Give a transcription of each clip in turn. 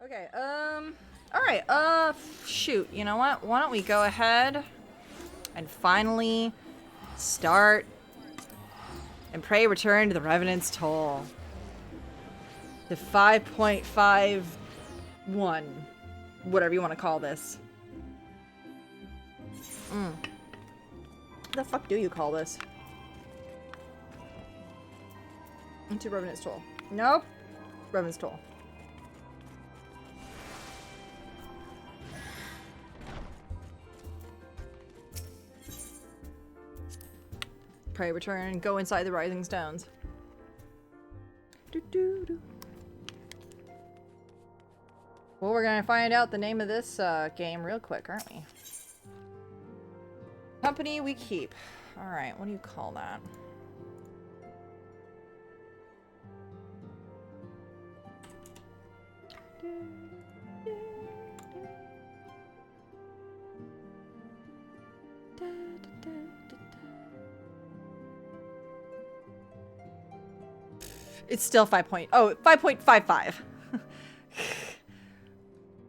Okay, alright, shoot, you know what? Why don't we go ahead and finally start and pray return to the Revenant's Toll. To 5.51. Whatever you want to call this. What the fuck do you call this? Into Revenant's Toll. Nope. Revenant's Toll. Pray return and go inside the Rising Stones. Well, we're gonna find out the name of this game real quick, aren't we? Company we keep. Alright, what do you call that? It's still 5.55.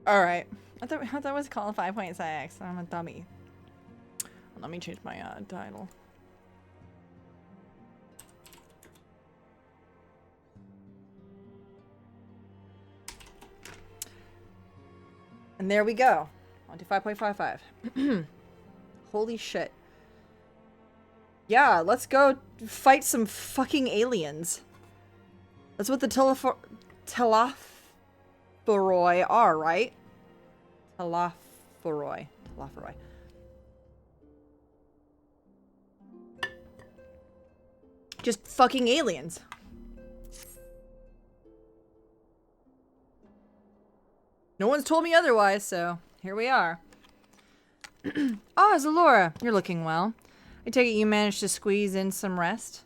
Alright. I thought it was called 5.6. I'm a dummy. Let me change my title. And there we go. On to 5.55. Holy shit. Yeah, let's go fight some fucking aliens. That's what the Telophoroi are, right? Telophoroi. Just fucking aliens. No one's told me otherwise, so here we are. Ah, Zalora, you're looking well. I take it you managed to squeeze in some rest?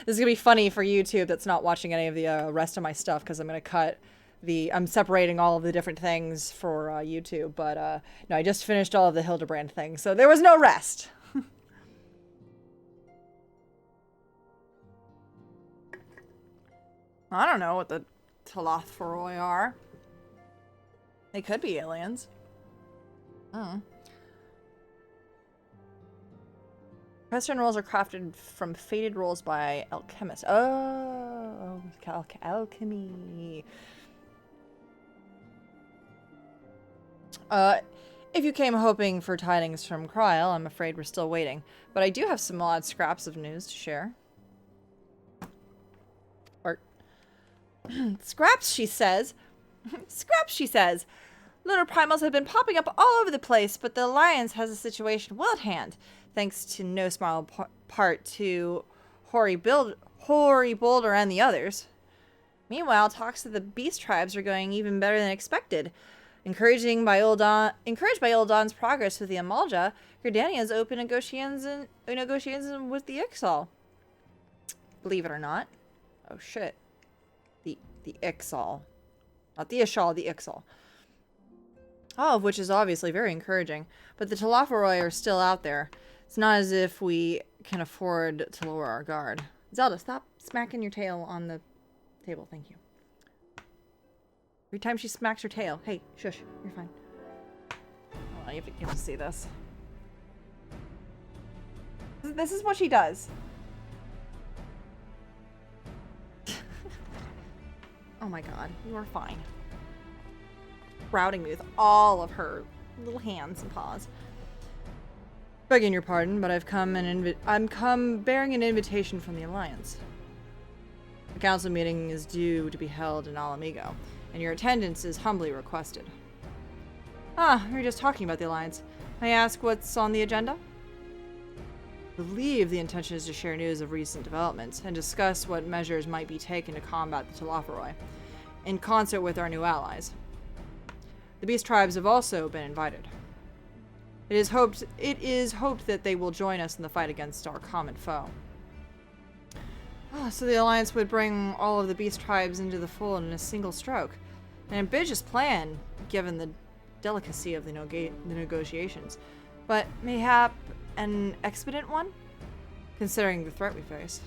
This is gonna be funny for YouTube that's not watching any of the rest of my stuff, because I'm gonna cut I'm separating all of the different things for YouTube, but no, I just finished all of the Hildebrand things, so there was no rest. I don't know what the Telophoroi are. They could be aliens. Western rolls are crafted from fated rolls by alchemists. Oh, alchemy. If you came hoping for tidings from Kryl, I'm afraid we're still waiting. But I do have some odd scraps of news to share. Or scraps, she says. Scraps, she says. Lunar primals have been popping up all over the place, but the Alliance has a situation well at hand, thanks to no small part to Hoary Boulder and the others. Meanwhile, talks of the beast tribes are going even better than expected. Encouraged by Uldan's progress with the Amalja, Gridania's open negotiations with the Ixal. Believe it or not. Oh shit. The Ixal. Not the Ishal, the Ixal. All of which is obviously very encouraging, but the Telophoroi are still out there. It's not as if we can afford to lower our guard. Zelda, stop smacking your tail on the table, thank you. Every time she smacks her tail. Hey, shush, you're fine. Hold on, you have to see this. This is what she does. Oh my god, you are fine. Sprouting me with all of her little hands and paws. Begging your pardon, but I'm come bearing an invitation from the Alliance. The council meeting is due to be held in Alamigo, and your attendance is humbly requested. Ah, we were just talking about the Alliance. May I ask what's on the agenda? I believe the intention is to share news of recent developments and discuss what measures might be taken to combat the Telophoroi, in concert with our new allies. The beast tribes have also been invited. It is hoped that they will join us in the fight against our common foe. So the Alliance would bring all of the beast tribes into the fold in a single stroke. An ambitious plan, given the delicacy of the negotiations, but mayhap an expedient one, considering the threat we face.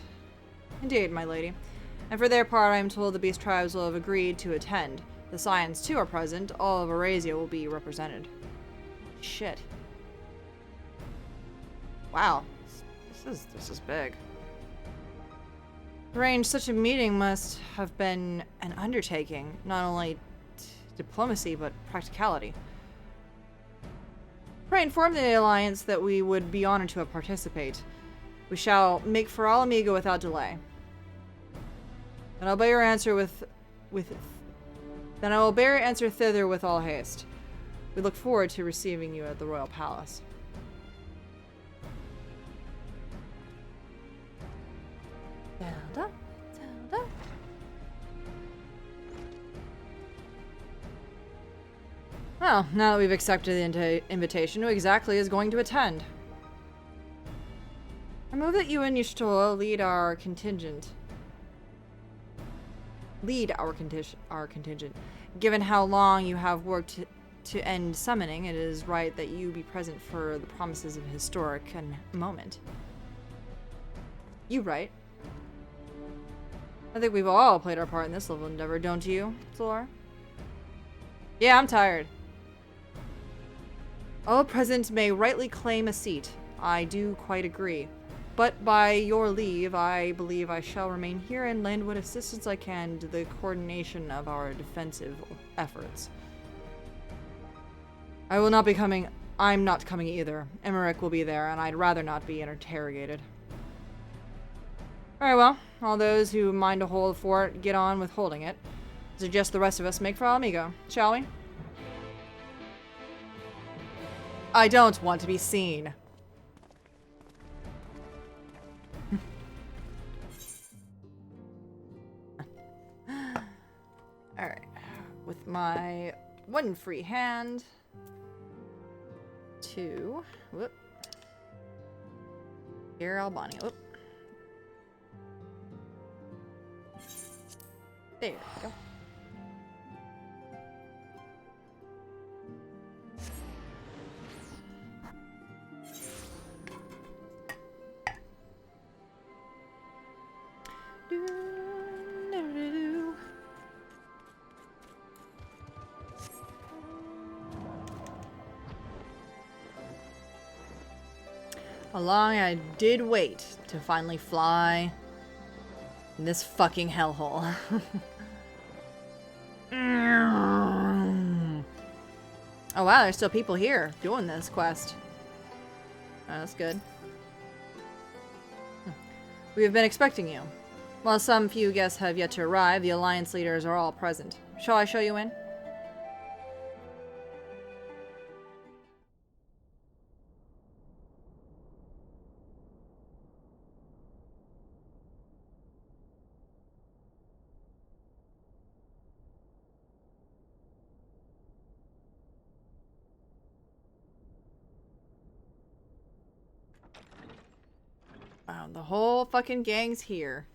Indeed, my lady. And for their part, I am told the beast tribes will have agreed to attend. The Scions too are present. All of Eurasia will be represented. Shit. Wow. This is big. To arrange such a meeting must have been an undertaking, not only diplomacy but practicality. Pray inform the Alliance that we would be honored to participate. We shall make for all Amigo without delay. And I'll bear your answer Then I will bear your answer thither with all haste. We look forward to receiving you at the Royal Palace. Zelda? Zelda? Well, now that we've accepted the invitation, who exactly is going to attend? I move that you and Y'shtola lead our contingent. Given how long you have worked to end summoning, it is right that you be present for the promises of a historic moment. You right. I think we've all played our part in this little endeavor, don't you, Solar? Yeah, I'm tired. All present may rightly claim a seat. I do quite agree. But by your leave, I believe I shall remain here and lend what assistance I can to the coordination of our defensive efforts. I'm not coming either. Emmerich will be there, and I'd rather not be interrogated. Very well. All those who mind to hold the fort, get on with holding it. I suggest the rest of us make for Amigo, shall we? I don't want to be seen. Alright. With my one free hand. Two. Whoop. Here, Albania. Whoop. There we go. How long I did wait to finally fly in this fucking hellhole. Oh wow, there's still people here doing this quest. Oh, that's good. We have been expecting you. While some few guests have yet to arrive, the Alliance leaders are all present. Shall I show you in? Wow, the whole fucking gang's here.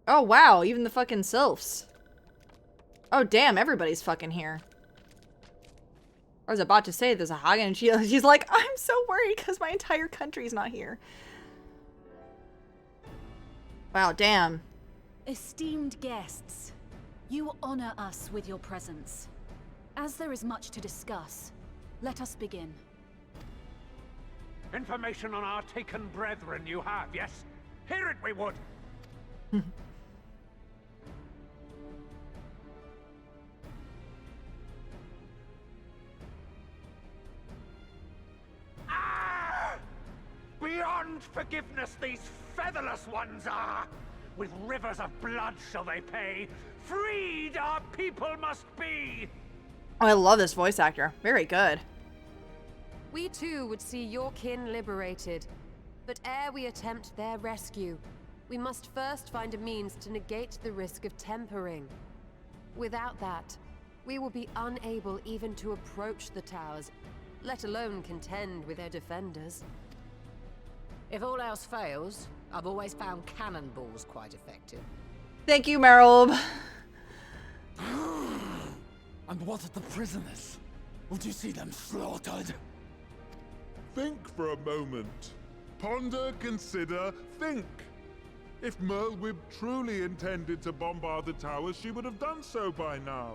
Oh wow, even the fucking sylphs. Oh damn, everybody's fucking here. I was about to say there's a Hagen and she's like, I'm so worried because my entire country's not here. Wow, damn. Esteemed guests, you honor us with your presence. As there is much to discuss, let us begin. Information on our taken brethren you have, yes? Hear it we would! Ah! Beyond forgiveness these featherless ones are! With rivers of blood shall they pay. Freed our people must be! Oh, I love this voice actor. Very good. We too would see your kin liberated, but ere we attempt their rescue, we must first find a means to negate the risk of tempering. Without that, we will be unable even to approach the towers, let alone contend with their defenders. If all else fails, I've always found cannonballs quite effective. Thank you, Meryl. And what of the prisoners? Would you see them slaughtered? Think for a moment. Ponder, consider, think. If Merlwyb truly intended to bombard the towers, she would have done so by now.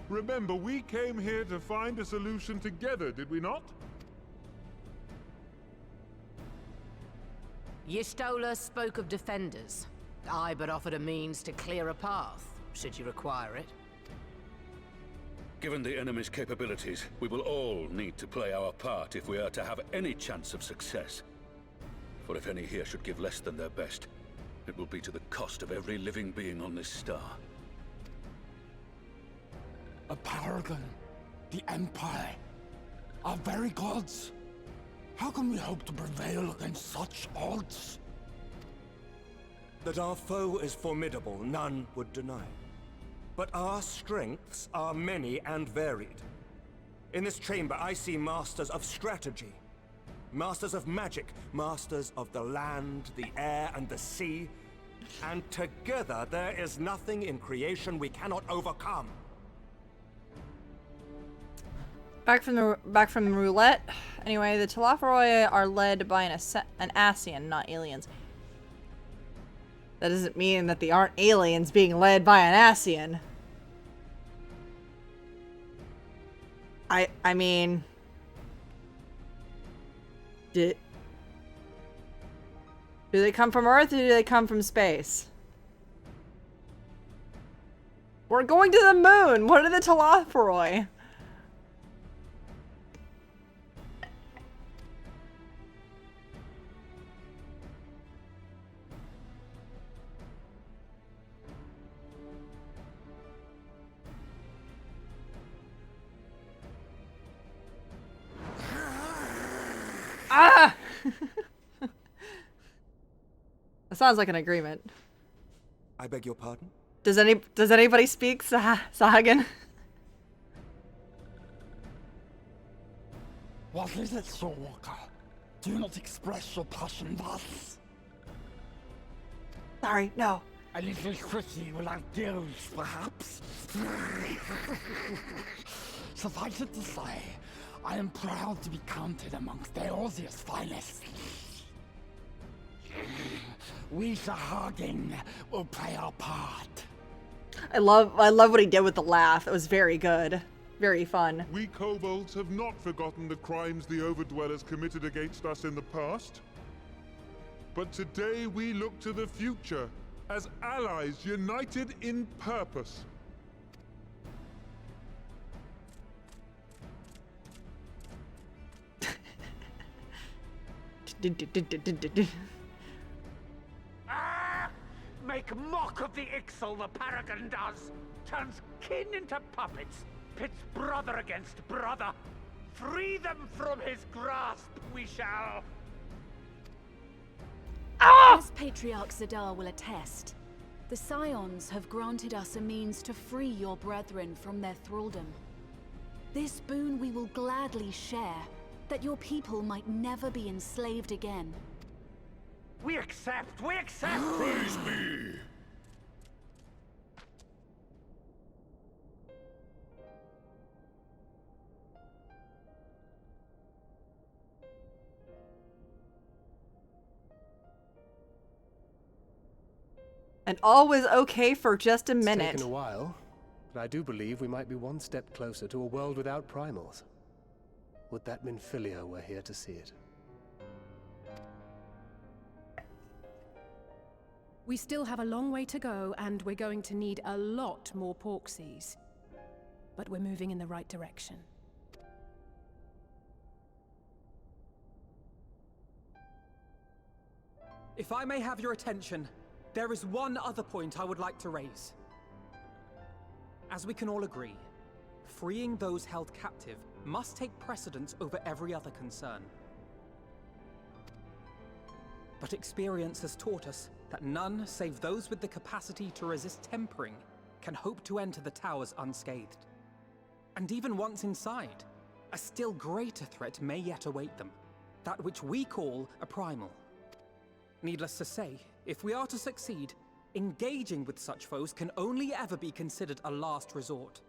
Remember, we came here to find a solution together, did we not? Y'shtola spoke of defenders. I but offered a means to clear a path, should you require it. Given the enemy's capabilities, we will all need to play our part if we are to have any chance of success. For if any here should give less than their best, it will be to the cost of every living being on this star. A paragon, the Empire, our very gods. How can we hope to prevail against such odds? That our foe is formidable, none would deny. But our strengths are many and varied. In this chamber, I see masters of strategy, masters of magic, masters of the land, the air, and the sea. And together, there is nothing in creation we cannot overcome. Back from the roulette. Anyway, the Telophoroi are led by an Asian, not aliens. That doesn't mean that they aren't aliens being led by an Asian. I mean, do they come from Earth or do they come from space? We're going to the moon. What are the Telophoroi? Ah! That sounds like an agreement. I beg your pardon? Does anybody speak Sahagan? What is it, Soulwalker? Do not express your passion thus. Sorry, no. A little pretty without gills, perhaps? Suffice it to say, I am proud to be counted amongst Eorzea's finest. We Sahagan will play our part. I love what he did with the laugh. It was very good. Very fun. We kobolds have not forgotten the crimes the Overdwellers committed against us in the past. But today we look to the future as allies united in purpose. Make mock of the Ixal the Paragon does! Turns kin into puppets! Pits brother against brother! Free them from his grasp, we shall! As Patriarch Zadar will attest, the Scions have granted us a means to free your brethren from their thraldom. This boon we will gladly share, that your people might never be enslaved again. We accept! We accept! Praise me! And all was okay for just a minute. It's taken a while, but I do believe we might be one step closer to a world without primals. Would that Minfilia were here to see it. We still have a long way to go, and we're going to need a lot more Porksies. But we're moving in the right direction. If I may have your attention, there is one other point I would like to raise. As we can all agree, freeing those held captive must take precedence over every other concern. But experience has taught us that none save those with the capacity to resist tempering can hope to enter the towers unscathed. And even once inside, a still greater threat may yet await them, that which we call a primal. Needless to say, if we are to succeed, engaging with such foes can only ever be considered a last resort.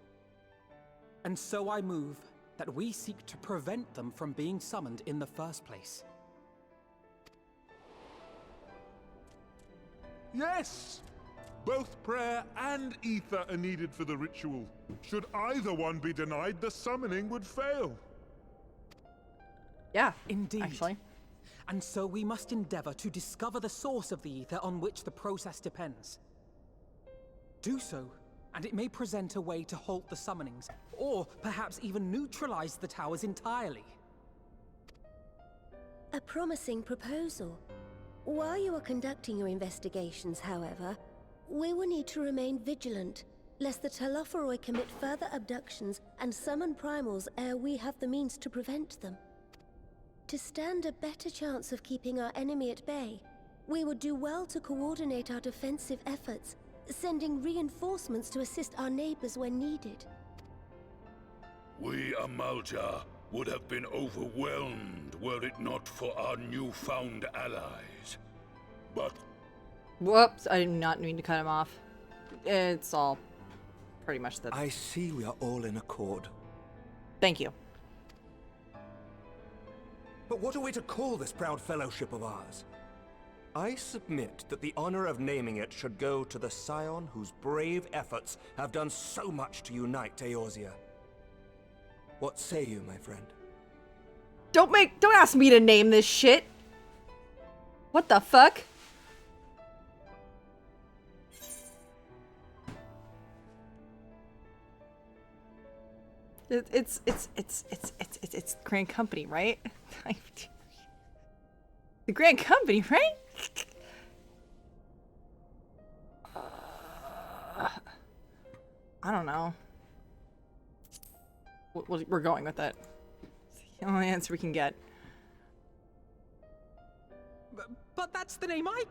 And so I move that we seek to prevent them from being summoned in the first place. Yes! Both prayer and ether are needed for the ritual. Should either one be denied, the summoning would fail. Yeah, Indeed. actually. And so we must endeavor to discover the source of the ether on which the process depends. Do so, and it may present a way to halt the summonings, or perhaps even neutralize the towers entirely. A promising proposal. While you are conducting your investigations, however, we will need to remain vigilant, lest the Telophoroi commit further abductions and summon primals ere we have the means to prevent them. To stand a better chance of keeping our enemy at bay, we would do well to coordinate our defensive efforts, sending reinforcements to assist our neighbors when needed. We Amalja would have been overwhelmed were it not for our newfound allies. But... Whoops, I did not mean to cut him off. It's all pretty much the... I see we are all in accord. Thank you. But what are we to call this proud fellowship of ours? I submit that the honor of naming it should go to the scion whose brave efforts have done so much to unite Eorzea. What say you, my friend? Don't ask me to name this shit. What the fuck? It's Grand Company, right? The Grand Company, right? I don't know. We're going with it. It's the only answer we can get. But that's the name I...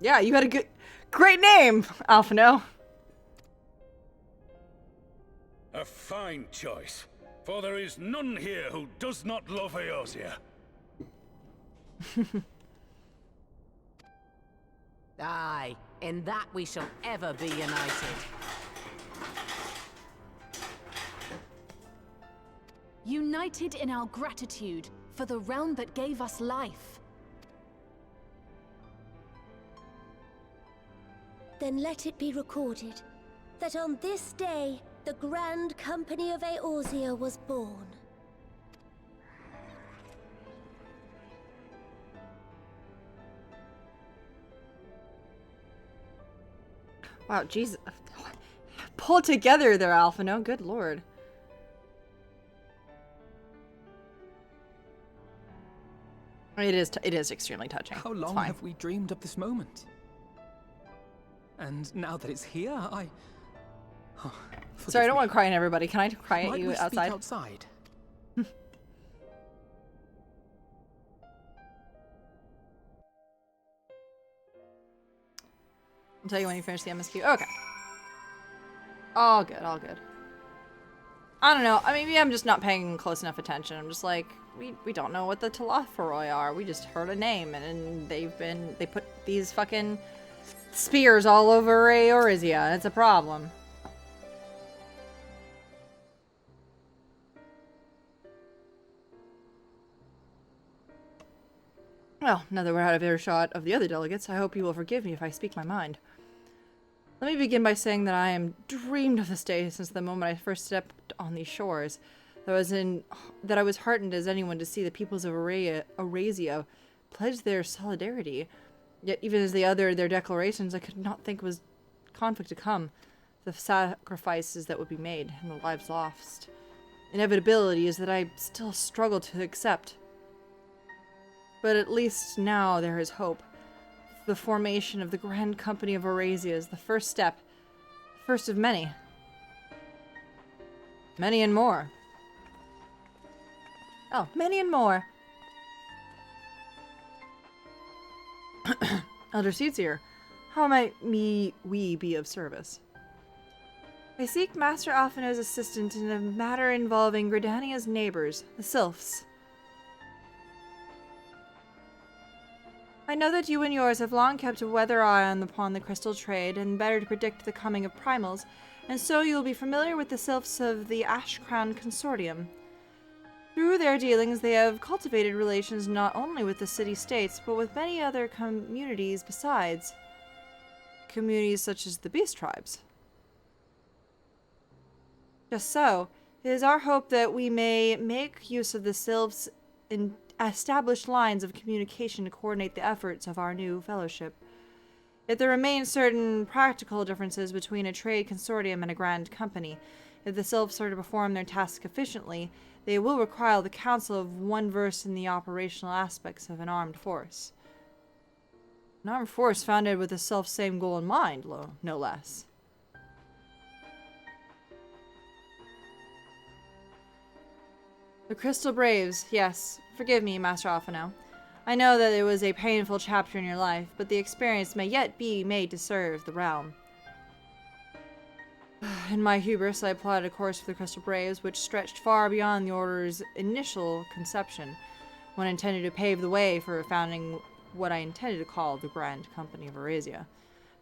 Yeah, you had a great name, Alphino. A fine choice, for there is none here who does not love Eorzea. Aye, in that we shall ever be united. United in our gratitude for the realm that gave us life. Then let it be recorded that on this day, the Grand Company of Eorzea was born. Wow, Jesus. Pull together there, Alphino. Good lord. It is extremely touching. How long have we dreamed of this moment? And now that it's here, Sorry, I don't want to cry at everybody. Can I cry at you outside? Speak outside? I'll tell you when you finish the MSQ. Okay. All good, all good. I don't know. I mean, maybe I'm just not paying close enough attention. I'm just like, we don't know what the Telophoroi are. We just heard a name, and they put these fucking spears all over Eorzea. It's a problem. Well, now that we're out of earshot of the other delegates, I hope you will forgive me if I speak my mind. Let me begin by saying that I am dreamed of this day since the moment I first stepped on these shores. That I was heartened as anyone to see the peoples of Eorzea pledge their solidarity. Yet even as they uttered their declarations, I could not think was conflict to come. The sacrifices that would be made and the lives lost. Inevitability is that I still struggle to accept. But at least now there is hope. The formation of the Grand Company of Eorzea is the first step. The first of many. Many and more. Oh, many and more. Elder Seedseer, how might we be of service? I seek Master Alphino's assistance in a matter involving Gridania's neighbors, the Sylphs. I know that you and yours have long kept a weather eye upon the crystal trade, and better to predict the coming of primals, and so you will be familiar with the Sylphs of the Ashcrown Consortium. Through their dealings, they have cultivated relations not only with the city-states, but with many other communities besides. Communities such as the Beast Tribes. Just so, it is our hope that we may make use of the Sylphs' established lines of communication to coordinate the efforts of our new fellowship. If there remain certain practical differences between a trade consortium and a grand company, if the Sylphs are to perform their tasks efficiently, they will require the counsel of one versed in the operational aspects of an armed force. An armed force founded with the self-same goal in mind, no less. The Crystal Braves, yes. Forgive me, Master Alphino. I know that it was a painful chapter in your life, but the experience may yet be made to serve the realm. In my hubris, I plotted a course for the Crystal Braves, which stretched far beyond the Order's initial conception, when intended to pave the way for founding what I intended to call the Grand Company of Eurasia.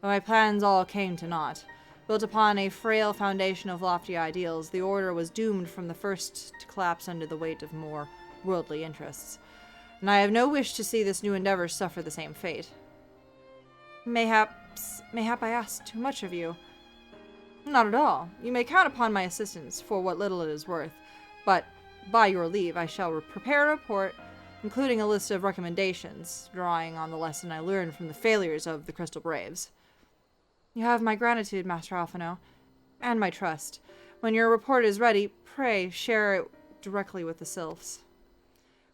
But my plans all came to naught. Built upon a frail foundation of lofty ideals, the Order was doomed from the first to collapse under the weight of more worldly interests. And I have no wish to see this new endeavor suffer the same fate. Mayhap I ask too much of you. Not at all. You may count upon my assistance for what little it is worth, but by your leave I shall prepare a report, including a list of recommendations, drawing on the lesson I learned from the failures of the Crystal Braves. You have my gratitude, Master Alphino, and my trust. When your report is ready, pray share it directly with the Sylphs.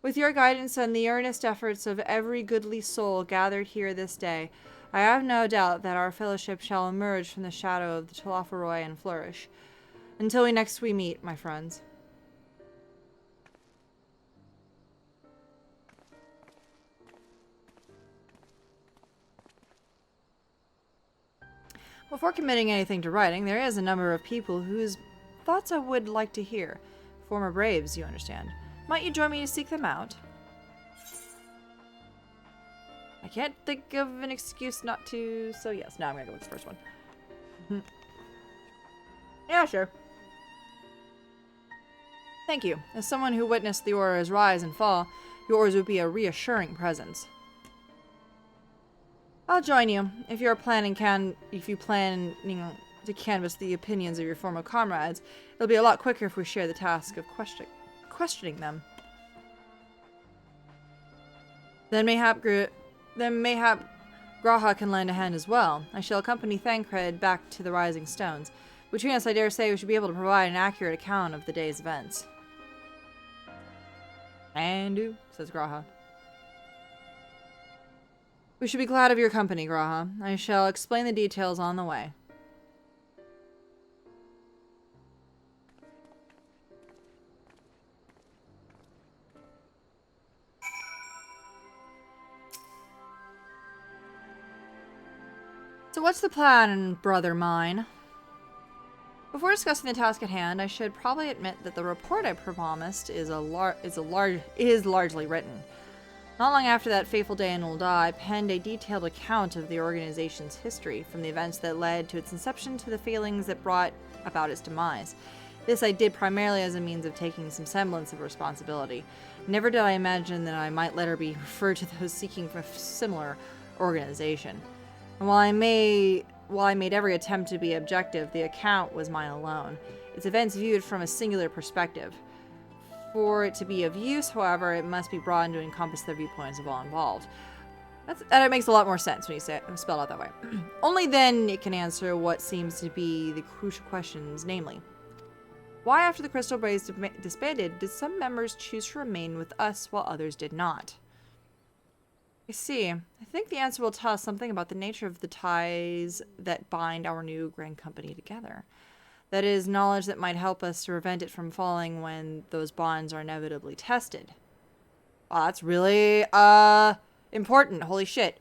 With your guidance and the earnest efforts of every goodly soul gathered here this day, I have no doubt that our fellowship shall emerge from the shadow of the Telophoroi and flourish. Until next we meet, my friends. Before committing anything to writing, there is a number of people whose thoughts I would like to hear. Former Braves, you understand. Might you join me to seek them out? I can't think of an excuse not to, so yes. No, I'm gonna go with the first one. Yeah, sure. Thank you. As someone who witnessed the Aura's rise and fall, yours would be a reassuring presence. I'll join you if you plan to canvass the opinions of your former comrades. It'll be a lot quicker if we share the task of questioning them. Then mayhap Graha can lend a hand as well. I shall accompany Thancred back to the Rising Stones. Between us, I dare say we should be able to provide an accurate account of the day's events. And do, says Graha. We should be glad of your company, Graha. I shall explain the details on the way. So what's the plan, brother mine? Before discussing the task at hand, I should probably admit that the report I promised is largely written. Not long after that fateful day in Ul'dah, I penned a detailed account of the organization's history, from the events that led to its inception to the failings that brought about its demise. This I did primarily as a means of taking some semblance of responsibility. Never did I imagine that I might later be referred to those seeking for a similar organization. And while I made every attempt to be objective, the account was mine alone, its events viewed from a singular perspective. For it to be of use, however, it must be broadened to encompass the viewpoints of all involved. That makes a lot more sense when you say it spelled out that way. Only then it can answer what seems to be the crucial questions, namely, why after the Crystal Braves disbanded did some members choose to remain with us while others did not? I see. I think the answer will tell us something about the nature of the ties that bind our new grand company together. That is, knowledge that might help us to prevent it from falling when those bonds are inevitably tested. Wow, that's really, important. Holy shit.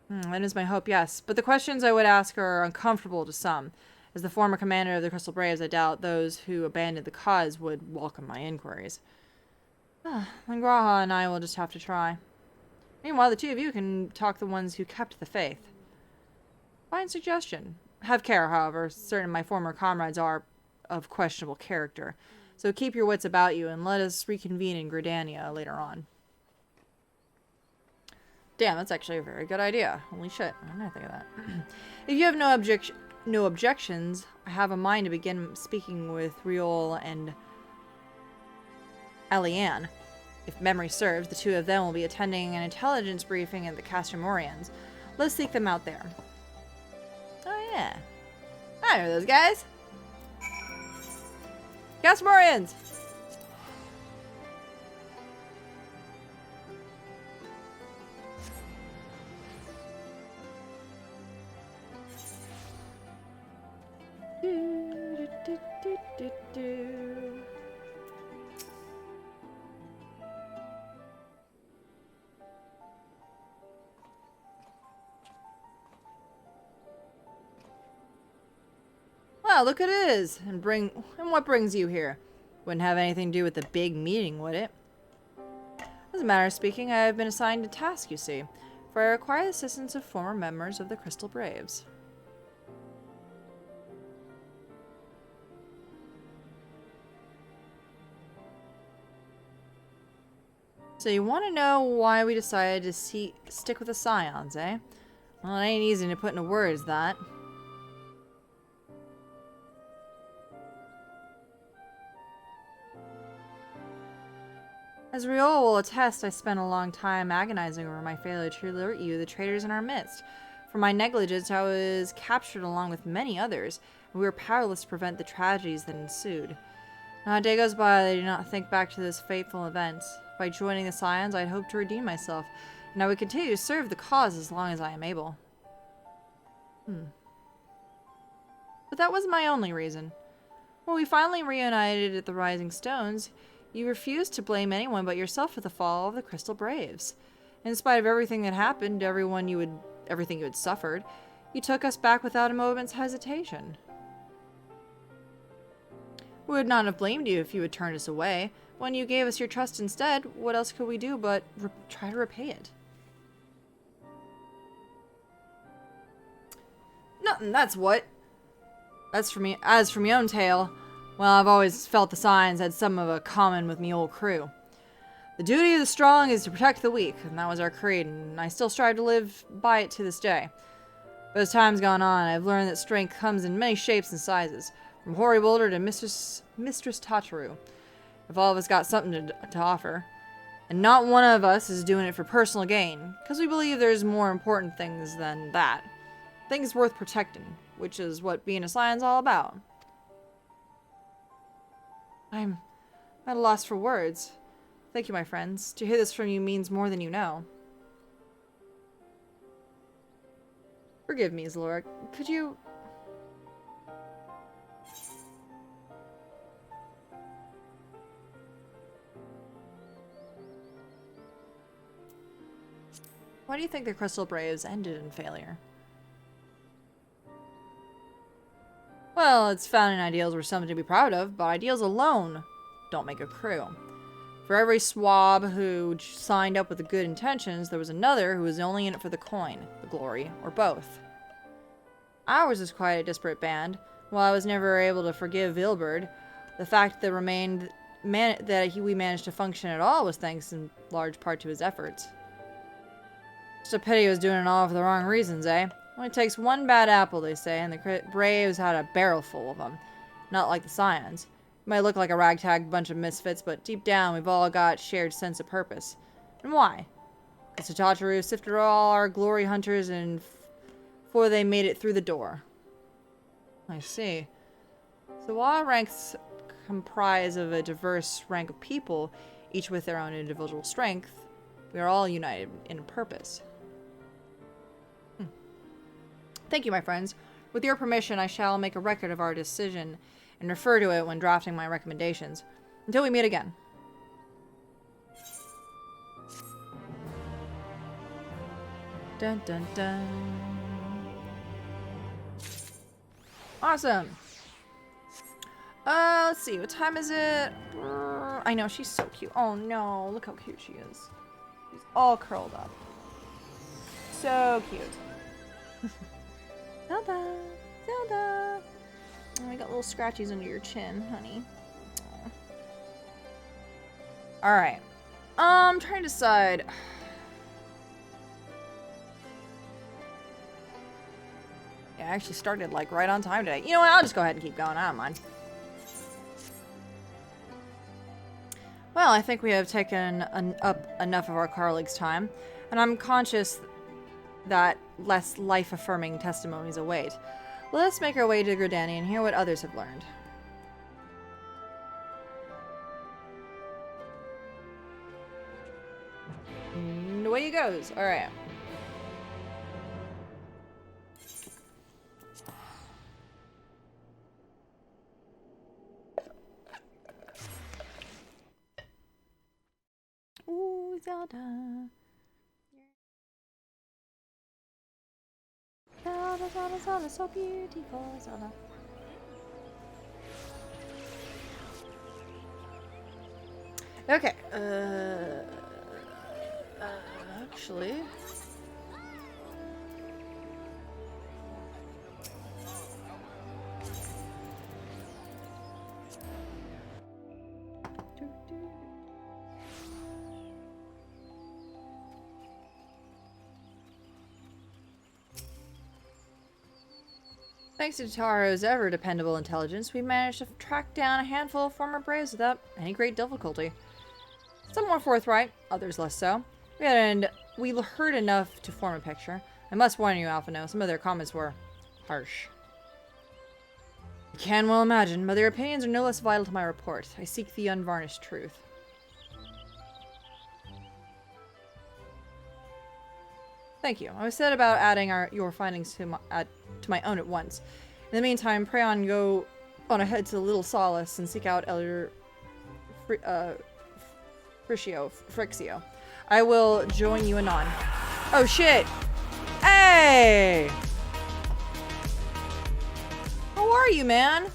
That is my hope, yes. But the questions I would ask are uncomfortable to some. As the former commander of the Crystal Braves, I doubt those who abandoned the cause would welcome my inquiries. Then Graha and I will just have to try. Meanwhile, the two of you can talk the ones who kept the faith. Fine suggestion. Have care, however. Certain of my former comrades are of questionable character. So keep your wits about you and let us reconvene in Gridania later on. Damn, that's actually a very good idea. Holy shit, I didn't think of that. If you have no objections, I have a mind to begin speaking with Riol and Alisaie. If memory serves, the two of them will be attending an intelligence briefing at the Castramorians. Let's seek them out there. Oh yeah. I know those guys. Castramorians! Wow, look at it is. And what brings you here? Wouldn't have anything to do with the big meeting, would it? As a matter of speaking, I have been assigned a task, you see, for I require the assistance of former members of the Crystal Braves. So you want to know why we decided to stick with the Scions, eh? Well, it ain't easy to put into words, that. As Riol will attest, I spent a long time agonizing over my failure to alert you, the traitors in our midst. For my negligence, I was captured along with many others, and we were powerless to prevent the tragedies that ensued. Not a day goes by that I do not think back to those fateful events. By joining the Scions, I had hoped to redeem myself, and I would continue to serve the cause as long as I am able. But that wasn't my only reason. When we finally reunited at the Rising Stones, you refused to blame anyone but yourself for the fall of the Crystal Braves. In spite of everything that happened, everything you had suffered, you took us back without a moment's hesitation. We would not have blamed you if you had turned us away. When you gave us your trust instead, what else could we do but try to repay it? Nothing, that's what. As for me own tale, well, I've always felt the Scions had some of a common with me old crew. The duty of the strong is to protect the weak, and that was our creed, and I still strive to live by it to this day. But as time's gone on, I've learned that strength comes in many shapes and sizes, from Hoary Boulder to Mistress Tataru. If all of us got something to offer, and not one of us is doing it for personal gain, because we believe there's more important things than that. Things worth protecting, which is what being a Scion's all about. I'm at a loss for words. Thank you, my friends. To hear this from you means more than you know. Forgive me, Zalora. Could you... Why do you think the Crystal Braves ended in failure? Well, its founding ideals were something to be proud of, but ideals alone don't make a crew. For every swab who signed up with the good intentions, there was another who was only in it for the coin, the glory, or both. Ours is quite a disparate band. While I was never able to forgive Vilberd, the fact that we managed to function at all was thanks in large part to his efforts. Just a pity he was doing it all for the wrong reasons, eh? Only takes one bad apple, they say, and the Braves had a barrel full of them. Not like the Scions. You might look like a ragtag bunch of misfits, but deep down we've all got shared sense of purpose. And why? Because Tataru sifted all our glory hunters and before they made it through the door. I see. So while our ranks comprise of a diverse rank of people, each with their own individual strength, we are all united in purpose. Thank you, my friends. With your permission, I shall make a record of our decision and refer to it when drafting my recommendations. Until we meet again. Dun dun dun. Awesome. Let's see. What time is it? I know, she's so cute. Oh no, look how cute she is. She's all curled up. So cute. Zelda! Zelda! Oh, I got little scratchies under your chin, honey. Aww. Alright. I'm trying to decide. Yeah, I actually started like right on time today. You know what? I'll just go ahead and keep going. I don't mind. Well, I think we have taken up enough of our colleagues' time, and I'm conscious that less life-affirming testimonies await. Let us make our way to Gridani and hear what others have learned. And away he goes. Alright. Ooh, Zelda. Zelda, Zelda, Zelda, so beautiful, Zelda. Okay, actually... Thanks to Taro's ever-dependable intelligence, we managed to track down a handful of former braves without any great difficulty. Some more forthright, others less so. And we heard enough to form a picture. I must warn you, Alphino, some of their comments were harsh. I can well imagine, but their opinions are no less vital to my report. I seek the unvarnished truth. Thank you. I was said about adding your findings to my own at once. In the meantime, pray on go on ahead to Little Solace and seek out Elder Frixio. I will join you anon. Oh shit! Hey! How are you, man?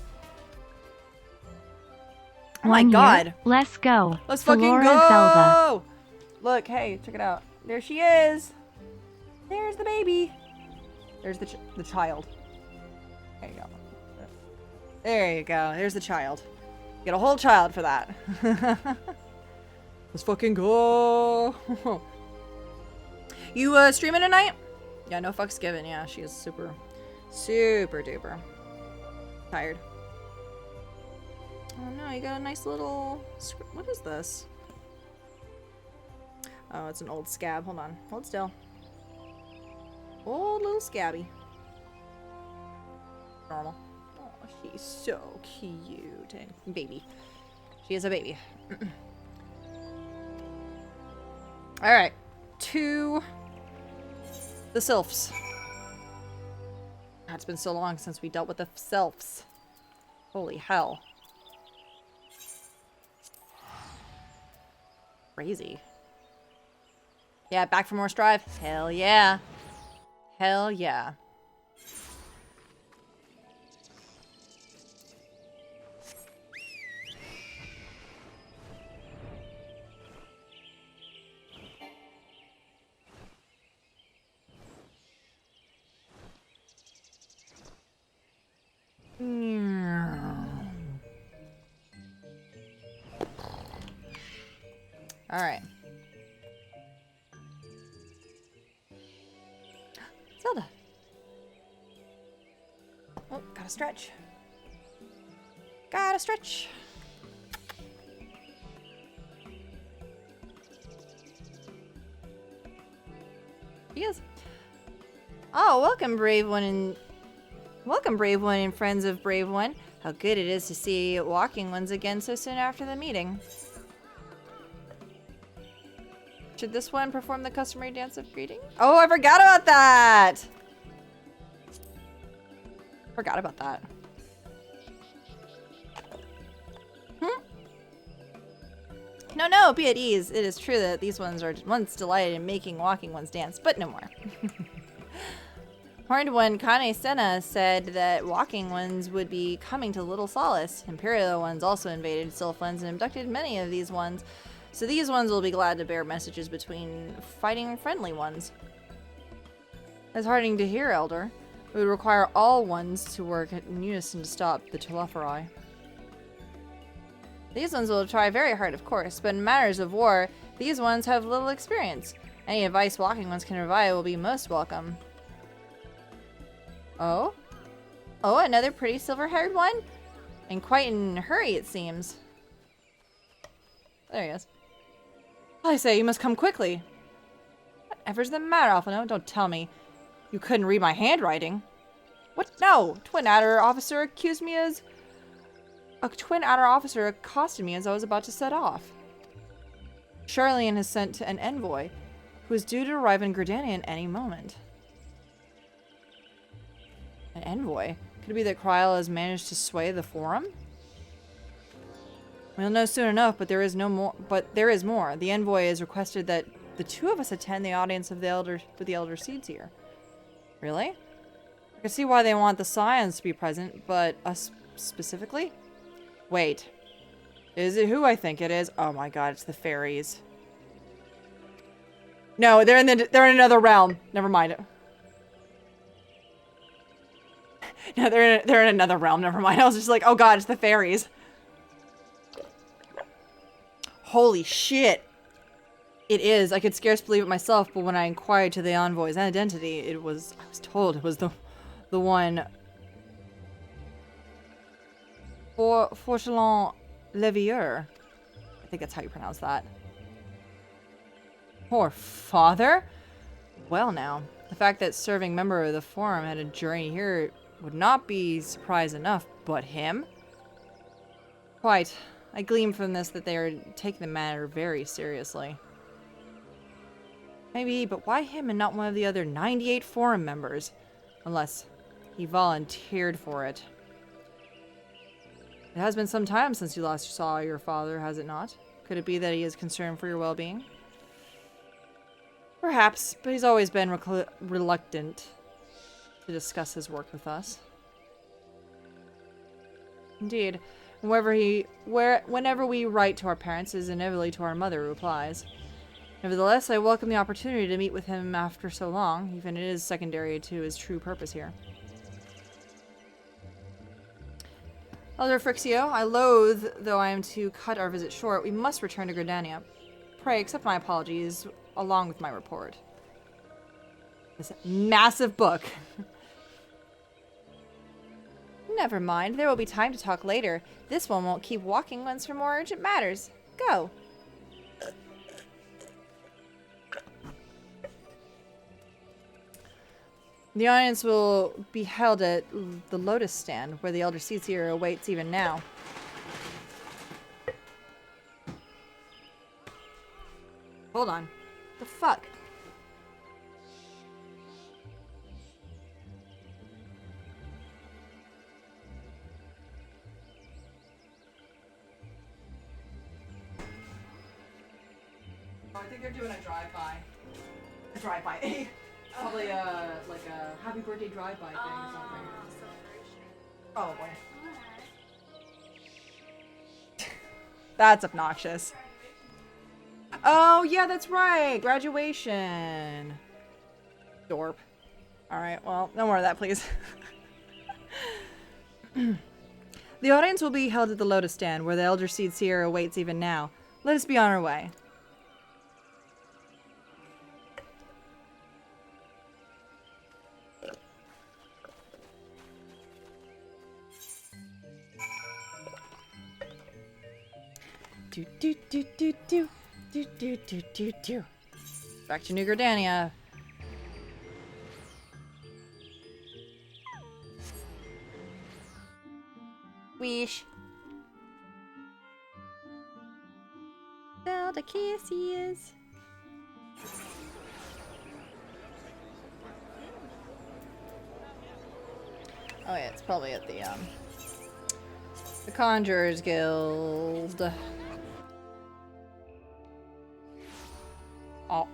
Oh my god. Let's go. Let's fucking Flora go! Zelda. Look, hey, check it out. There she is! There's the baby. There's the child. There you go. There you go. There's the child. Get a whole child for that. Let's fucking go. You streaming tonight? Yeah, no fucks given. Yeah, she is super duper tired. Oh no, you got a nice little... What is this? Oh, it's an old scab. Hold on. Hold still. Old little scabby. Normal. Oh, she's so cute. And baby. She is a baby. Alright. To the sylphs. God, it's been so long since we dealt with the sylphs. Holy hell. Crazy. Yeah, back for more strive? Hell yeah. Hell yeah. All right. Zelda. Oh, gotta stretch. Gotta stretch. He is. Oh, welcome, brave one, and friends of Brave One. How good it is to see walking ones again so soon after the meeting. Should this one perform the customary dance of greeting? Oh, I forgot about that! Forgot about that. No, be at ease. It is true that these ones are once delighted in making walking ones dance, but no more. Horned one Kane Senna said that walking ones would be coming to Little Solace. Imperial ones also invaded Sylphlands and abducted many of these ones. So these ones will be glad to bear messages between fighting friendly ones. It's heartening to hear, Elder. It would require all ones to work in unison to stop the Telophori. These ones will try very hard, of course, but in matters of war, these ones have little experience. Any advice walking ones can provide will be most welcome. Oh? Oh, another pretty silver-haired one? And quite in a hurry, it seems. There he is. I say, you must come quickly. Whatever's the matter, Alphino? Don't tell me. You couldn't read my handwriting. What? No! Twin Adder officer accused me as... A Twin Adder officer accosted me as I was about to set off. Charlene has sent an envoy, who is due to arrive in Gridania at any moment. An envoy? Could it be that Kryl has managed to sway the Forum? We'll know soon enough, but there is more. The envoy has requested that the two of us attend the audience of the Elder Seeds here. Really? I can see why they want the Scions to be present, but us specifically? Wait. Is it who I think it is? Oh my god, it's the fairies. No, they're in another realm. Never mind. No, they're in another realm. Never mind. I was just like, oh god, it's the fairies. Holy shit. It is. I could scarce believe it myself, but when I inquired to the envoy's identity, I was told it was the one Forchelon Levier. I think that's how you pronounce that. Poor father? Well now, the fact that serving member of the Forum had a journey here would not be surprise enough, but him? Quite. I glean from this that they are taking the matter very seriously. Maybe, but why him and not one of the other 98 Forum members? Unless he volunteered for it. It has been some time since you last saw your father, has it not? Could it be that he is concerned for your well-being? Perhaps, but he's always been reluctant to discuss his work with us. Indeed. Whenever we write to our parents, it is inevitably to our mother who replies. Nevertheless, I welcome the opportunity to meet with him after so long, even it is secondary to his true purpose here. Elder Frixio, I loathe, though I am to cut our visit short, we must return to Gridania. Pray accept my apologies, along with my report. This massive book. Never mind, there will be time to talk later. This one won't keep walking once for more urgent matters. Go. The audience will be held at the Lotus Stand, where the Elder Seedsir awaits even now. Hold on. The fuck? Oh, I think they're doing a drive-by. A drive-by. Probably like a happy birthday drive-by thing or something. Oh boy. That's obnoxious. Oh yeah, that's right. Graduation. Dorp. Alright, well, no more of that, please. The audience will be held at the Lotus Stand, where the Elder Seedsir awaits even now. Let us be on our way. Do do do do do do do do do do. Back to New Gridania. Wish. Zelda kisses. Oh yeah, it's probably at the Conjurers Guild. Oh.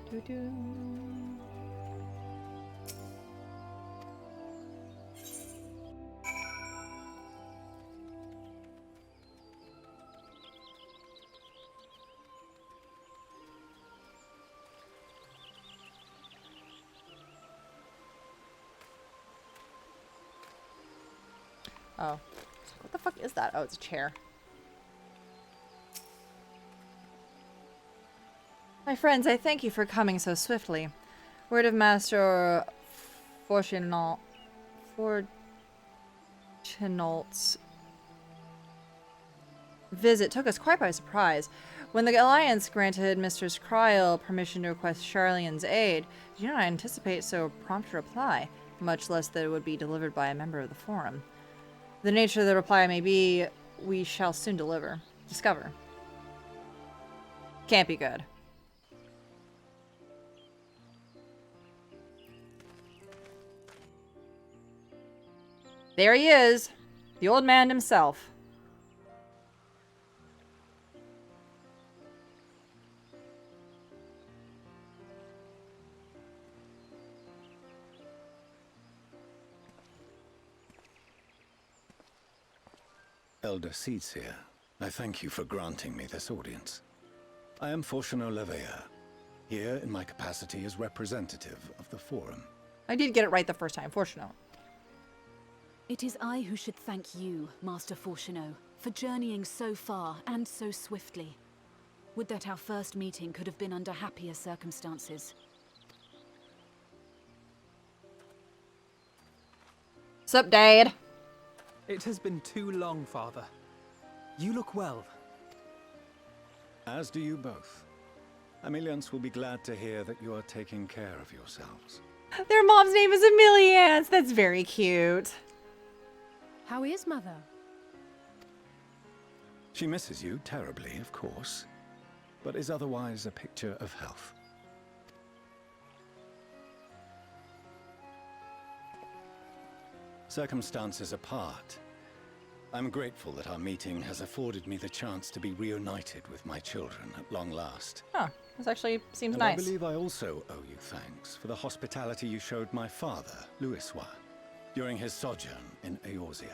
Doo-doo. Oh, What the fuck is that? Oh, it's a chair. My friends, I thank you for coming so swiftly. Word of Master Fortunault's visit took us quite by surprise. When the Alliance granted Mistress Kryl permission to request Charlene's aid, I do not anticipate so prompt a reply, much less that it would be delivered by a member of the Forum. The nature of the reply may be, we shall soon discover. Can't be good. There he is, the old man himself. Elder Seedseer, I thank you for granting me this audience. I am Fortunault Leveilleur, here in my capacity as representative of the Forum. I did get it right the first time, Fortunault. It is I who should thank you, Master Fortunault, for journeying so far and so swiftly. Would that our first meeting could have been under happier circumstances. Sup, Dad? It has been too long, Father. You look well. As do you both. Emiliance will be glad to hear that you are taking care of yourselves. Their mom's name is Emiliance. That's very cute. How is Mother? She misses you terribly, of course, but is otherwise a picture of health. Circumstances apart, I'm grateful that our meeting has afforded me the chance to be reunited with my children at long last. Huh, this actually seems and nice. I believe I also owe you thanks for the hospitality you showed my father, Louisois, during his sojourn in Eorzea.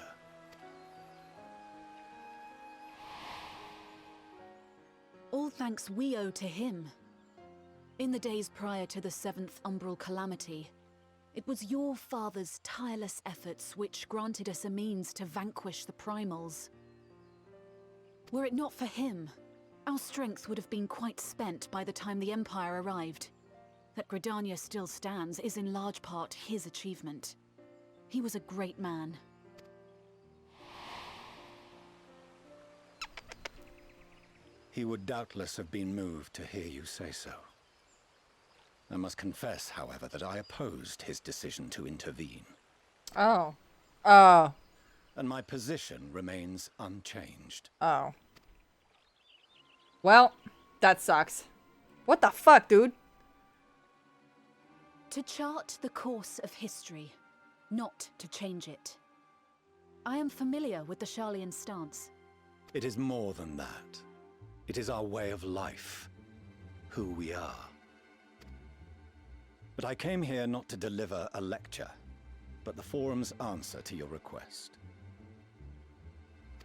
All thanks we owe to him. In the days prior to the 7th Umbral Calamity, it was your father's tireless efforts which granted us a means to vanquish the Primals. Were it not for him, our strength would have been quite spent by the time the Empire arrived. That Gridania still stands is in large part his achievement. He was a great man. He would doubtless have been moved to hear you say so. I must confess, however, that I opposed his decision to intervene. Oh. Oh. And my position remains unchanged. Oh. Well, that sucks. What the fuck, dude? To chart the course of history, not to change it. I am familiar with the Sharlayan stance. It is more than that. It is our way of life. Who we are. But I came here not to deliver a lecture, but the Forum's answer to your request.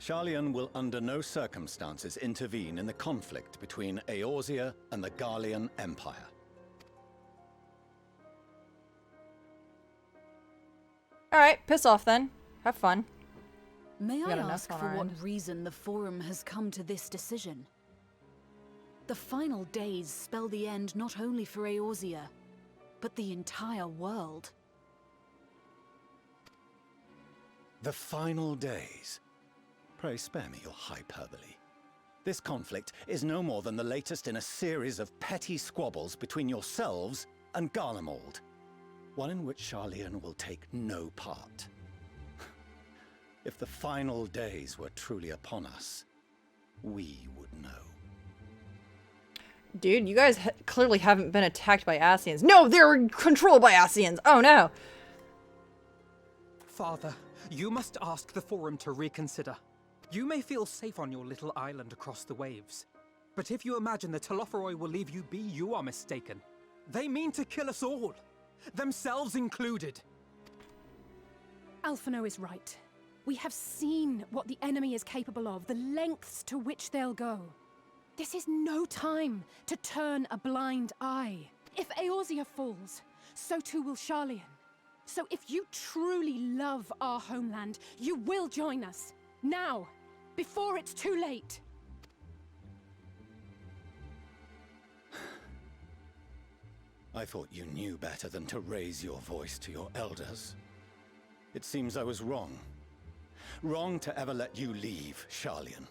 Sharlayan will under no circumstances intervene in the conflict between Eorzea and the Garlean Empire. Alright, piss off then. Have fun. May I got a ask nest on for our what end. reason the Forum has come to this decision? The final days spell the end not only for Eorzea, but the entire world. The final days. Pray spare me your hyperbole. This conflict is no more than the latest in a series of petty squabbles between yourselves and Garlemald. One in which Sharlayan will take no part. If the final days were truly upon us, we would know. Dude, you guys clearly haven't been attacked by Ascians. No, they're controlled by Ascians. Oh no. Father, you must ask the Forum to reconsider. You may feel safe on your little island across the waves, but if you imagine the Telophoroi will leave you be, you are mistaken. They mean to kill us all, themselves included. Alphino is right. We have seen what the enemy is capable of, the lengths to which they'll go. This is no time to turn a blind eye. If Eorzea falls, so too will Sharlayan. So if you truly love our homeland, you will join us. Now! Before it's too late! I thought you knew better than to raise your voice to your elders. It seems I was wrong. Wrong to ever let you leave, Sharlayan.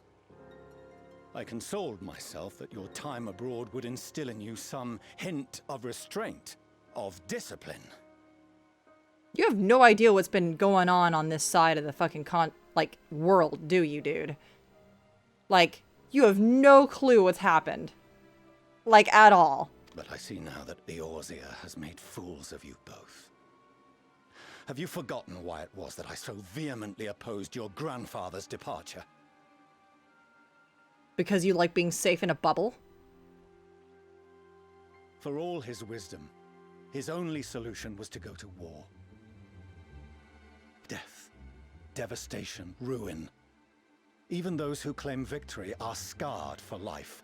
I consoled myself that your time abroad would instill in you some hint of restraint, of discipline. You have no idea what's been going on this side of the fucking world, do you, dude? Like, you have no clue what's happened. Like, at all. But I see now that Eorzea has made fools of you both. Have you forgotten why it was that I so vehemently opposed your grandfather's departure? Because you like being safe in a bubble? For all his wisdom, his only solution was to go to war. Death, devastation, ruin. Even those who claim victory are scarred for life.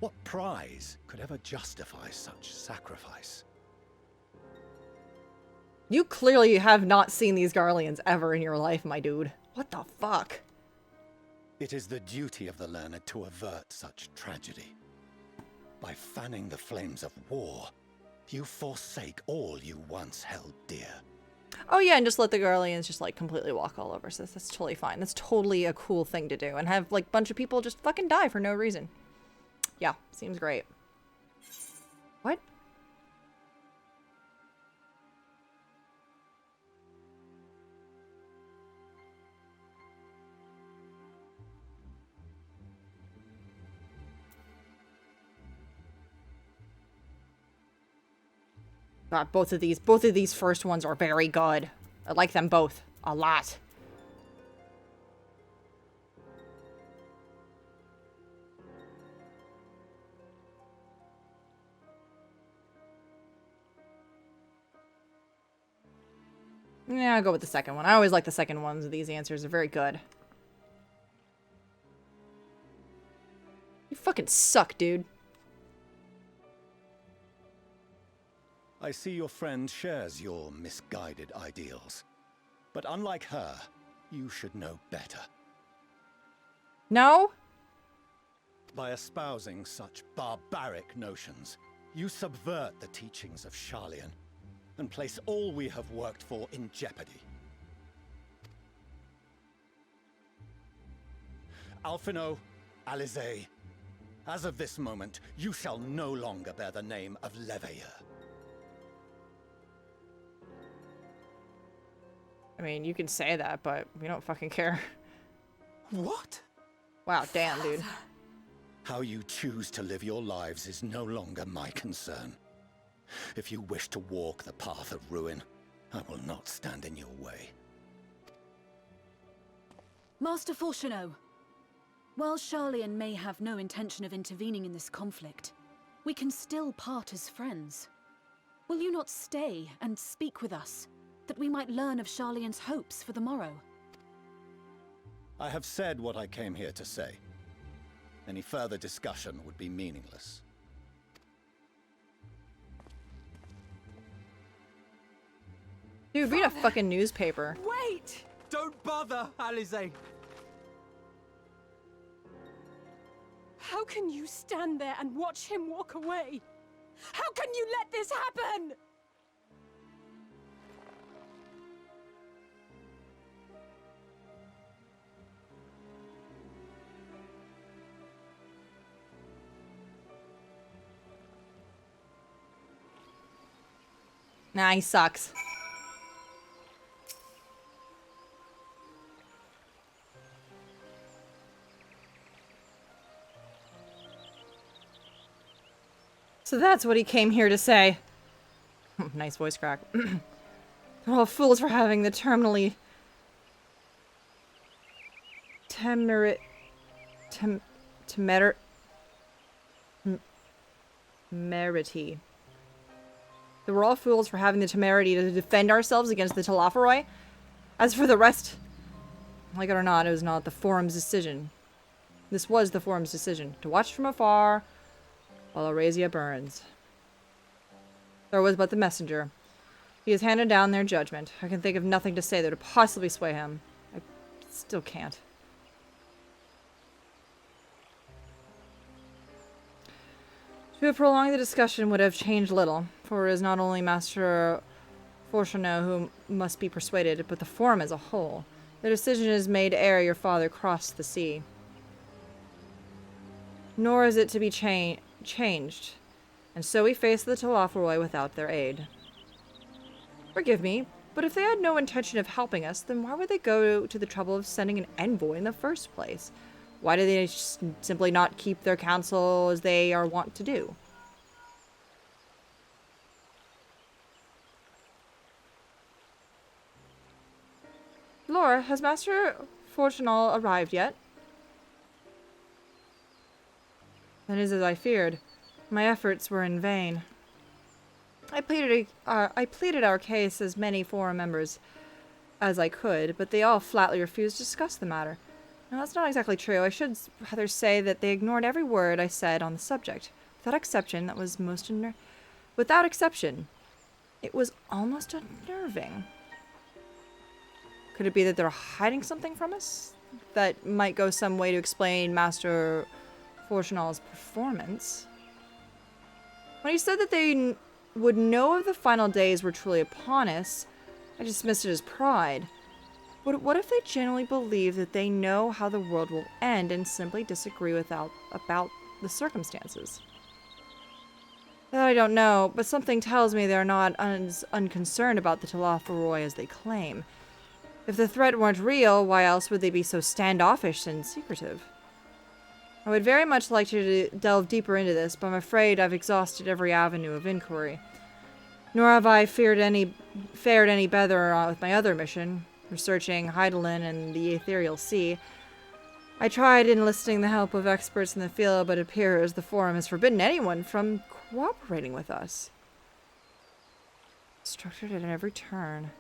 What prize could ever justify such sacrifice? You clearly have not seen these Garleans ever in your life, my dude. What the fuck? It is the duty of the learned to avert such tragedy. By fanning the flames of war, you forsake all you once held dear. Oh yeah, and just let the Garleans just like completely walk all over. So that's totally fine. That's totally a cool thing to do. And have like a bunch of people just fucking die for no reason. Yeah, seems great. What? God, both of these first ones are very good. I like them both a lot. Yeah, I'll go with the second one. I always like the second ones. These answers are very good. You fucking suck, dude. I see your friend shares your misguided ideals. But unlike her, you should know better. No? By espousing such barbaric notions, you subvert the teachings of Sharlayan and place all we have worked for in jeopardy. Alphino, Alisaie, as of this moment, you shall no longer bear the name of Leveilleur. I mean, you can say that, but we don't fucking care. What? Wow, damn, dude. How you choose to live your lives is no longer my concern. If you wish to walk the path of ruin, I will not stand in your way. Master Fourcheneau, while Sharlayan may have no intention of intervening in this conflict, we can still part as friends. Will you not stay and speak with us, that we might learn of Sharlayan's hopes for the morrow? I have said what I came here to say. Any further discussion would be meaningless. Dude, read a fucking newspaper. Wait! Don't bother, Alisaie. How can you stand there and watch him walk away? How can you let this happen? Nah, he sucks. So that's what he came here to say. Nice voice crack. They're all fools for having the temerity. They were all fools for having the temerity to defend ourselves against the Telophoroi. As for the rest, like it or not, it was not the Forum's decision. This was the Forum's decision, to watch from afar while Eorzea burns. There was but the messenger. He has handed down their judgment. I can think of nothing to say that would possibly sway him. I still can't. To have prolonged the discussion would have changed little, for it is not only Master Fortunato who must be persuaded, but the Forum as a whole. The decision is made ere your father crossed the sea. Nor is it to be changed, and so we face the Telophoroi without their aid. Forgive me, but if they had no intention of helping us, then why would they go to the trouble of sending an envoy in the first place? Why do they simply not keep their counsel as they are wont to do? Laura, has Master Fortunal arrived yet? That is as I feared. My efforts were in vain. I pleaded our case as many forum members as I could, but they all flatly refused to discuss the matter. Now, that's not exactly true. I should rather say that they ignored every word I said on the subject. Without exception, it was almost unnerving. Could it be that they're hiding something from us? That might go some way to explain Master Fortunal's performance. When he said that they would know if the final days were truly upon us, I dismissed it as pride. But what if they genuinely believe that they know how the world will end and simply disagree about the circumstances? That I don't know, but something tells me they're not as unconcerned about the Telophoroi as they claim. If the threat weren't real, why else would they be so standoffish and secretive? I would very much like to delve deeper into this, but I'm afraid I've exhausted every avenue of inquiry. Nor have I fared any better with my other mission, researching Heidelin and the Ethereal Sea. I tried enlisting the help of experts in the field, but it appears the Forum has forbidden anyone from cooperating with us. Structured at every turn.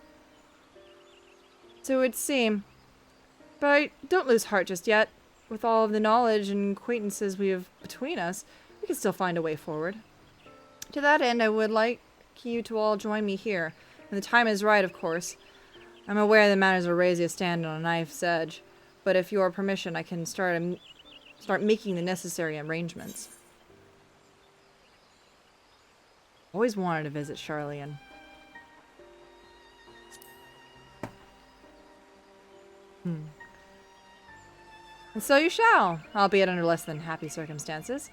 So it would seem. But don't lose heart just yet. With all of the knowledge and acquaintances we have between us, we can still find a way forward. To that end, I would like you to all join me here. When the time is right, of course. I'm aware the matters of Arasia stand on a knife's edge, but if your permission, I can start making the necessary arrangements. Always wanted to visit Charlian. And so you shall, albeit under less than happy circumstances.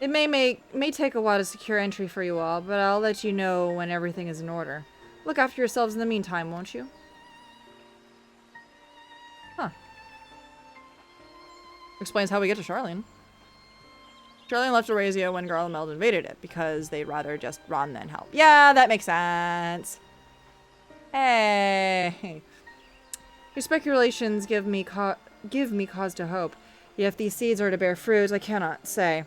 It may take a while to secure entry for you all, but I'll let you know when everything is in order. Look after yourselves in the meantime, won't you? Huh. Explains how we get to Charlian. Charlian left Arasia when Garlemald invaded it, because they'd rather just run than help. Yeah, that makes sense. Hey. Your speculations give me cause to hope. Yet if these seeds are to bear fruit, I cannot say.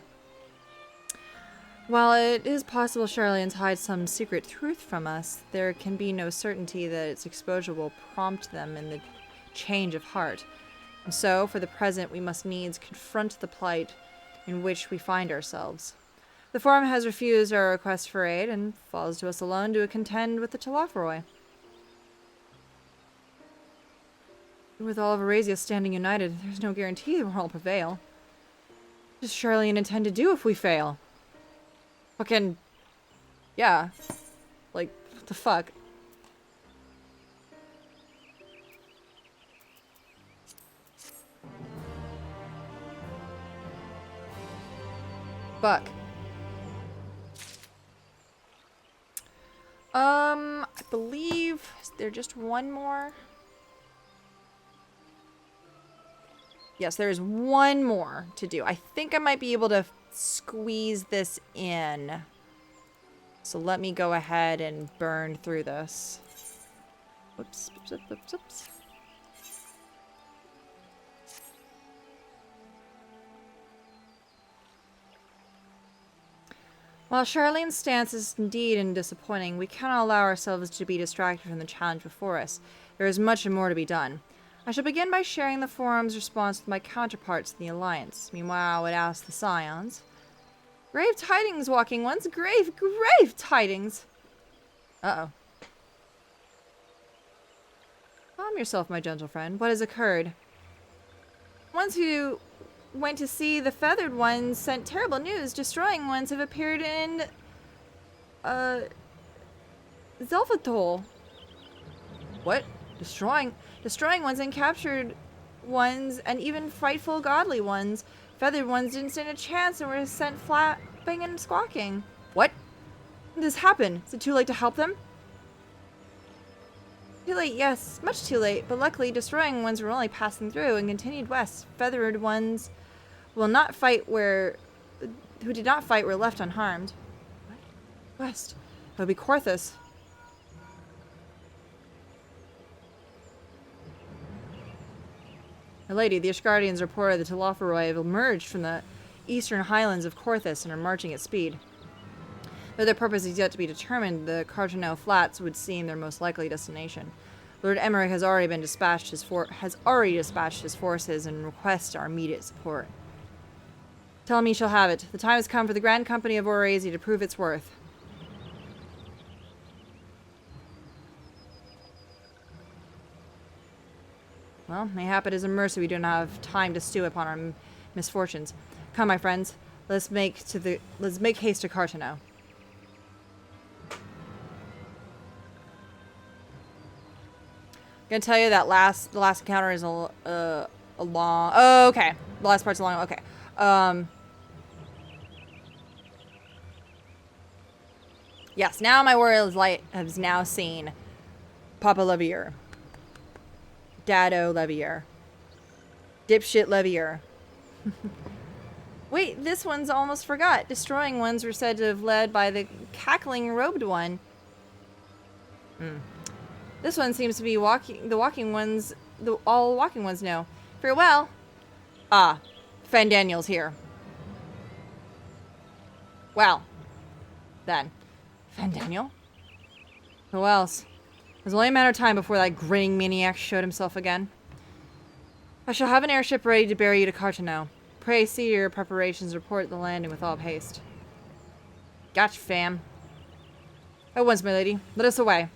While it is possible Charlian hides some secret truth from us, there can be no certainty that its exposure will prompt them in the change of heart. And so, for the present, we must needs confront the plight in which we find ourselves. The Forum has refused our request for aid, and falls to us alone to contend with the Telophoroi. With all of Arasia standing united, there's no guarantee that we'll all prevail. What does Charlian intend to do if we fail? Fucking... yeah. Like, what the fuck? Fuck. I believe... is there just one more? Yes, there is one more to do. I think I might be able to squeeze this in. So let me go ahead and burn through this. Whoops, whoops, whoops, whoops. While Charlene's stance is indeed disappointing, we cannot allow ourselves to be distracted from the challenge before us. There is much more to be done. I shall begin by sharing the Forum's response with my counterparts in the Alliance. Meanwhile, I would ask the Scions. Grave tidings, Walking Ones! Grave tidings! Uh-oh. Calm yourself, my gentle friend. What has occurred? Ones who went to see the feathered ones sent terrible news. Destroying ones have appeared in Zelvatol. What? Destroying ones and captured ones and even frightful godly ones. Feathered ones didn't stand a chance and were sent flapping and squawking. What? When did this happen? Is it too late to help them? Too late, yes. Much too late. But luckily, destroying ones were only passing through and continued west. Feathered ones who did not fight were left unharmed. What? West. That would be Korthus. My lady, the Ishgardians reported the Telophoroi have emerged from the eastern highlands of Korthus and are marching at speed. Though their purpose is yet to be determined, the Cartano Flats would seem their most likely destination. Lord Emmerich has already dispatched his forces and requests our immediate support. Tell him he shall have it. The time has come for the Grand Company of Orazi to prove its worth. Well, mayhap it is a mercy we do not have time to stew upon our misfortunes. Come, my friends, let's make haste to Cartano. I'm gonna tell you that the last encounter is a long. Oh, okay. The last part's a long. Okay. Yes. Now my warrior's light has now seen Papa Levier, Dado Levier, Dipshit Levier. Wait, this one's almost forgot. Destroying ones were said to have led by the cackling robed one. This one seems to be all walking ones know. Farewell. Ah, Fan Daniel's here. Well, then. Fan Daniel? Who else? It was only a matter of time before that grinning maniac showed himself again. I shall have an airship ready to bear you to Cartano. Pray see your preparations, report the landing with all haste. Gotcha, fam. At once, my lady. Let us away.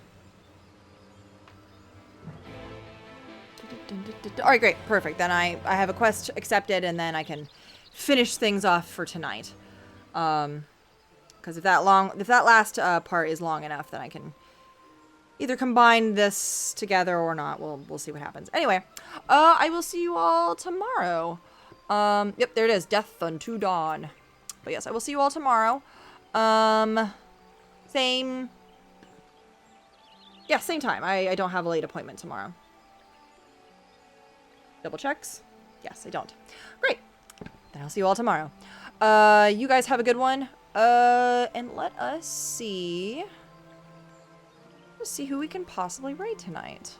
Alright, great. Perfect. Then I have a quest accepted, and then I can finish things off for tonight. Because if that last part is long enough, then I can either combine this together or not. We'll see what happens. Anyway, I will see you all tomorrow. Yep, there it is. Death unto Dawn. But yes, I will see you all tomorrow. Same time. I don't have a late appointment tomorrow. Double checks. Yes, I don't. Great. Then I'll see you all tomorrow. You guys have a good one. And let us see. Let's see who we can possibly raid tonight.